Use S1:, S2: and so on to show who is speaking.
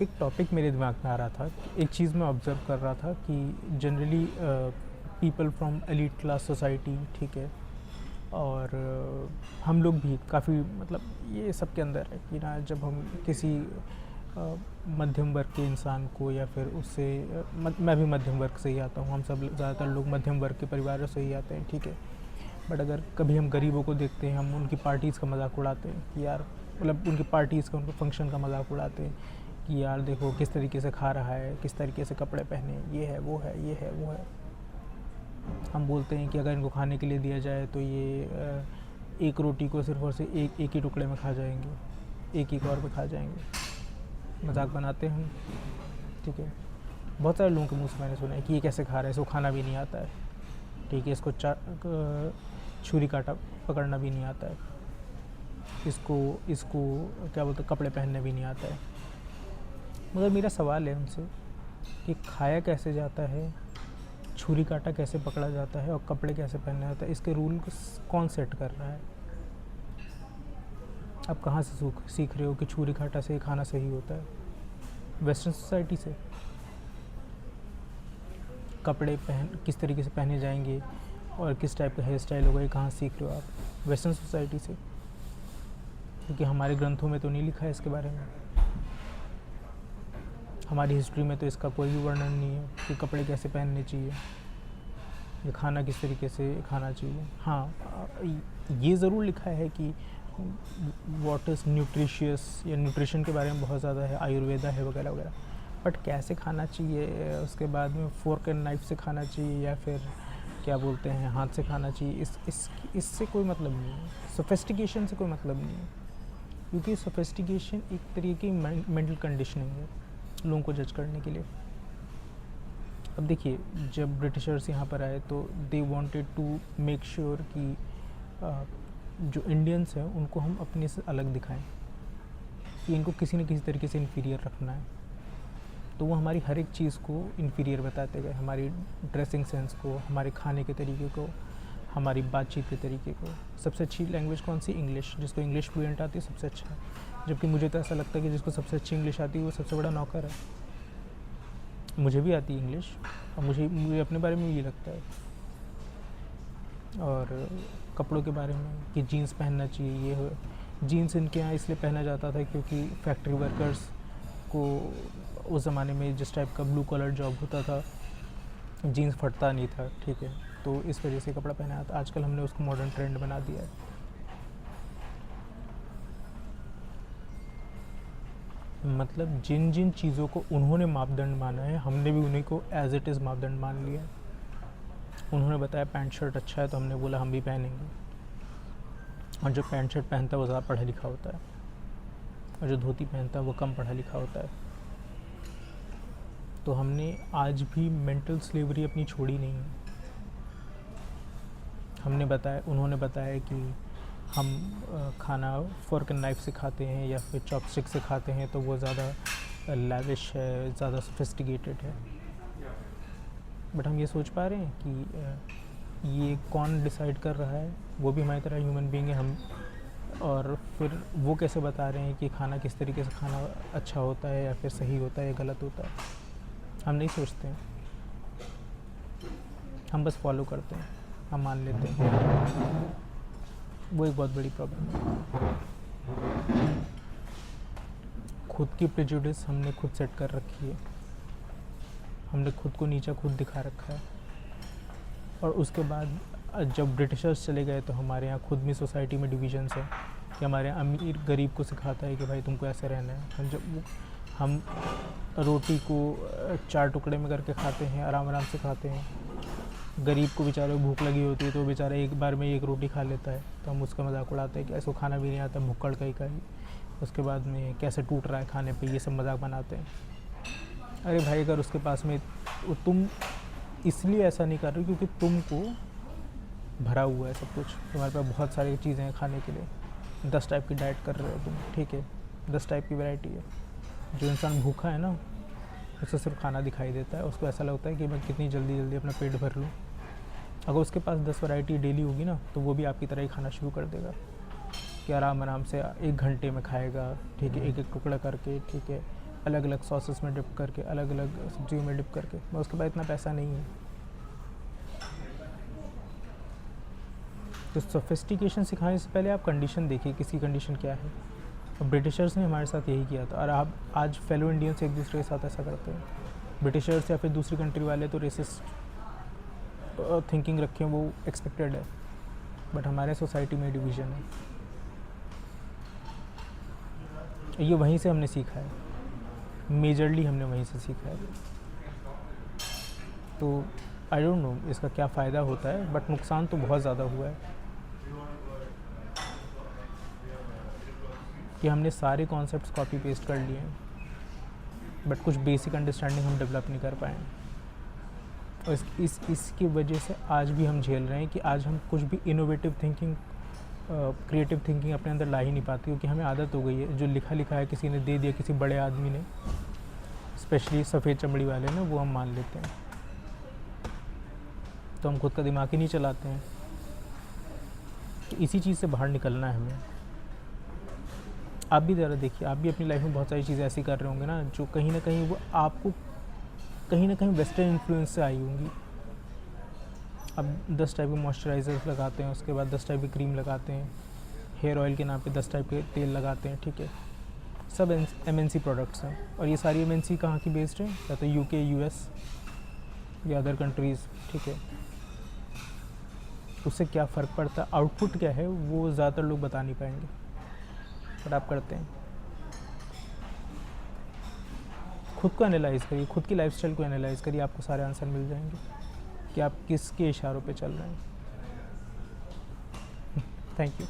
S1: एक टॉपिक मेरे दिमाग में आ रहा था, एक चीज़ मैं ऑब्ज़र्व कर रहा था कि generally people from elite class society, ठीक है, और हम लोग भी काफ़ी मतलब ये सब के अंदर है कि ना जब हम किसी मध्यम वर्ग के इंसान को या फिर उससे मैं भी मध्यम वर्ग से ही आता हूँ, हम सब ज़्यादातर लोग मध्यम वर्ग के परिवारों से ही आते हैं, ठीक है। बट अगर कभी हम गरीबों को देखते हैं, हम उनकी पार्टीज़ का मजाक उड़ाते हैं कि यार, मतलब उनकी पार्टीज़ का, उनके फंक्शन का मजाक उड़ाते हैं कि यार देखो किस तरीके से खा रहा है, किस तरीके से कपड़े पहने, ये है वो है, ये है वो है। हम बोलते हैं कि अगर इनको खाने के लिए दिया जाए तो ये एक रोटी को सिर्फ और सिर्फ एक ही टुकड़े में खा जाएंगे, एक ही कौर में खा जाएंगे। मजाक बनाते हैं हम, ठीक है। बहुत सारे लोगों के मुँह से मैंने सुना है कि ये कैसे खा रहा है, इसको खाना भी नहीं आता है, ठीक है, इसको छुरी काटा पकड़ना भी नहीं आता है, इसको इसको क्या बोलते हैं, कपड़े पहनने भी नहीं आता है। मगर मेरा सवाल है उनसे कि खाया कैसे जाता है, छुरी काटा कैसे पकड़ा जाता है और कपड़े कैसे पहनना जाता है, इसके रूल को कौन सेट कर रहा है? आप कहाँ से सीख रहे हो कि छुरी काटा से खाना सही होता है? वेस्टर्न सोसाइटी से? कपड़े किस तरीके से पहने जाएंगे और किस टाइप का हेयर स्टाइल होगा, ये कहाँ सीख रहे हो आप? वेस्टर्न सोसाइटी से? क्योंकि हमारे ग्रंथों में तो नहीं लिखा है इसके बारे में, हमारी हिस्ट्री में तो इसका कोई भी वर्णन नहीं है कि कपड़े कैसे पहनने चाहिए या खाना किस तरीके से खाना चाहिए। हाँ, ये ज़रूर लिखा है कि व्हाट इज़ न्यूट्रिशियस, या न्यूट्रिशन के बारे में बहुत ज़्यादा है, आयुर्वेदा है वगैरह वगैरह। बट कैसे खाना चाहिए, उसके बाद में फोर्क एंड नाइफ से खाना चाहिए या फिर क्या बोलते हैं हाथ से खाना चाहिए, इससे कोई मतलब नहीं है। सोफिस्टिकेशन से कोई मतलब नहीं है, क्योंकि सोफिस्टिकेशन एक तरीके की मेंटल कंडीशनिंग है लोगों को जज करने के लिए। अब देखिए, जब ब्रिटिशर्स यहाँ पर आए तो they wanted to make sure कि जो इंडियंस हैं उनको हम अपने से अलग दिखाएं, कि इनको किसी न किसी तरीके से इन्फीरियर रखना है। तो वो हमारी हर एक चीज़ को इन्फीरियर बताते गए, हमारी ड्रेसिंग सेंस को, हमारे खाने के तरीके को, हमारी बातचीत के तरीके को। सबसे अच्छी लैंग्वेज कौन सी? इंग्लिश। जिसको इंग्लिश फ्लुएंट आती है सबसे अच्छा है। जबकि मुझे तो ऐसा लगता है कि जिसको सबसे अच्छी इंग्लिश आती है वो सबसे बड़ा नौकर है। मुझे भी आती है इंग्लिश और मुझे अपने बारे में ये लगता है। और कपड़ों के बारे में कि जीन्स पहनना चाहिए, ये हो। जीन्स इनके यहाँ इसलिए पहना जाता था क्योंकि फैक्ट्री वर्कर्स को उस ज़माने में जिस टाइप का ब्लू कलर जॉब होता था, जीन्स फटता नहीं था, ठीक है, तो इस वजह से कपड़ा पहना था। आजकल हमने उसको मॉडर्न ट्रेंड बना दिया है। मतलब जिन जिन चीज़ों को उन्होंने मापदंड माना है, हमने भी उन्हीं को एज इट इज़ मापदंड मान लिया है। उन्होंने बताया पैंट शर्ट अच्छा है तो हमने बोला हम भी पहनेंगे, और जो पैंट शर्ट पहनता है वो ज़्यादा पढ़ा लिखा होता है और जो धोती पहनता है वो कम पढ़ा लिखा होता है। तो हमने आज भी मेंटल स्लेवरी अपनी छोड़ी नहीं है। उन्होंने बताया कि हम खाना फोर्क एंड नाइफ से खाते हैं या फिर चॉपस्टिक से खाते हैं तो वो ज़्यादा लैविश है, ज़्यादा सोफिस्टिकेटेड है। बट हम ये सोच पा रहे हैं कि ये कौन डिसाइड कर रहा है? वो भी हमारी तरह ह्यूमन बीइंग है हम। और फिर वो कैसे बता रहे हैं कि खाना किस तरीके से खाना अच्छा होता है या फिर सही होता है या गलत होता है? हम नहीं सोचते हैं, हम बस फॉलो करते हैं, हम मान लेते हैं। वो एक बहुत बड़ी प्रॉब्लम है। खुद की प्रेजुडिस हमने खुद सेट कर रखी है, हमने खुद को नीचा खुद दिखा रखा है। और उसके बाद जब ब्रिटिशर्स चले गए तो हमारे यहाँ खुद में सोसाइटी में डिविजन्स है कि हमारे यहाँ अमीर गरीब को सिखाता है कि भाई तुमको ऐसे रहना है। हम रोटी को 4 टुकड़े में करके खाते हैं, आराम आराम से खाते हैं। गरीब को बेचारे भूख लगी होती है तो बेचारा एक बार में एक रोटी खा लेता है, तो हम उसका मजाक उड़ाते हैं कि ऐसा खाना भी नहीं आता, भुक्कड़ का ही। उसके बाद में कैसे टूट रहा है खाने पे, ये सब मजाक बनाते हैं। अरे भाई, अगर उसके पास में तुम इसलिए ऐसा नहीं कर रहे क्योंकि तुमको भरा हुआ है सब कुछ, तुम्हारे पास बहुत सारी चीज़ें हैं खाने के लिए, 10 टाइप की डाइट कर रहे हो तुम, ठीक है, 10 टाइप की वैरायटी है। जो इंसान भूखा है ना, उसे सिर्फ खाना दिखाई देता है, उसको ऐसा लगता है कि मैं कितनी जल्दी जल्दी अपना पेट भर लूँ। अगर उसके पास 10 वैरायटी डेली होगी ना तो वो भी आपकी तरह ही खाना शुरू कर देगा कि आराम आराम से 1 घंटे में खाएगा, ठीक है, एक एक टुकड़ा करके, ठीक है, अलग अलग सॉसेस में डिप करके, अलग अलग सब्जियों में डिप करके, मैं उसके बाद इतना पैसा नहीं है। तो सोफिस्टिकेशन सिखाने से पहले आप कंडीशन देखिए, किसकी कंडीशन क्या है। और ब्रिटिशर्स ने हमारे साथ यही किया था, और आप आज फेलो इंडियंस एक दूसरे के साथ ऐसा करते हैं। ब्रिटिशर्स या फिर दूसरी कंट्री वाले तो रेसिस्ट थिंकिंग रखें, वो एक्सपेक्टेड है, बट हमारे सोसाइटी में डिवीज़न है। ये वहीं से हमने सीखा है, मेजरली हमने वहीं से सीखा है। तो आई डोंट नो इसका क्या फ़ायदा होता है, बट नुकसान तो बहुत ज़्यादा हुआ है कि हमने सारे कॉन्सेप्ट्स कॉपी पेस्ट कर लिए हैं, बट कुछ बेसिक अंडरस्टैंडिंग हम डेवलप नहीं कर पाए हैं। और इसकी वजह से आज भी हम झेल रहे हैं कि आज हम कुछ भी इनोवेटिव थिंकिंग, क्रिएटिव थिंकिंग अपने अंदर ला ही नहीं पाती, क्योंकि हमें आदत हो गई है, जो लिखा लिखा है किसी ने दे दिया, किसी बड़े आदमी ने, स्पेशली सफ़ेद चमड़ी वाले ने, वो हम मान लेते हैं। तो हम खुद का दिमाग ही नहीं चलाते हैं। तो इसी चीज़ से बाहर निकलना है हमें। आप भी ज़रा देखिए, आप भी अपनी लाइफ में बहुत सारी चीज़ें ऐसी कर रहे होंगे ना, जो कहीं ना कहीं वो आपको कहीं ना कहीं वेस्टर्न इन्फ्लुएंस से आई होंगी। अब 10 टाइप के मॉइस्चराइज़र्स लगाते हैं, उसके बाद 10 टाइप की क्रीम लगाते हैं, हेयर ऑयल के नाम पे 10 टाइप के तेल लगाते हैं, ठीक है। सब MNC प्रोडक्ट्स हैं, और ये सारी MNC कहाँ की बेस्ड है, या तो UK, US या अदर कंट्रीज़, ठीक है। उससे क्या फ़र्क पड़ता है, आउटपुट क्या है, वो ज़्यादातर लोग बता नहीं पाएंगे, बट आप करते हैं। खुद को एनालाइज़ करिए, खुद की लाइफस्टाइल को एनालाइज़ करिए, आपको सारे आंसर मिल जाएंगे कि आप किसके इशारों पे चल रहे हैं। Thank you.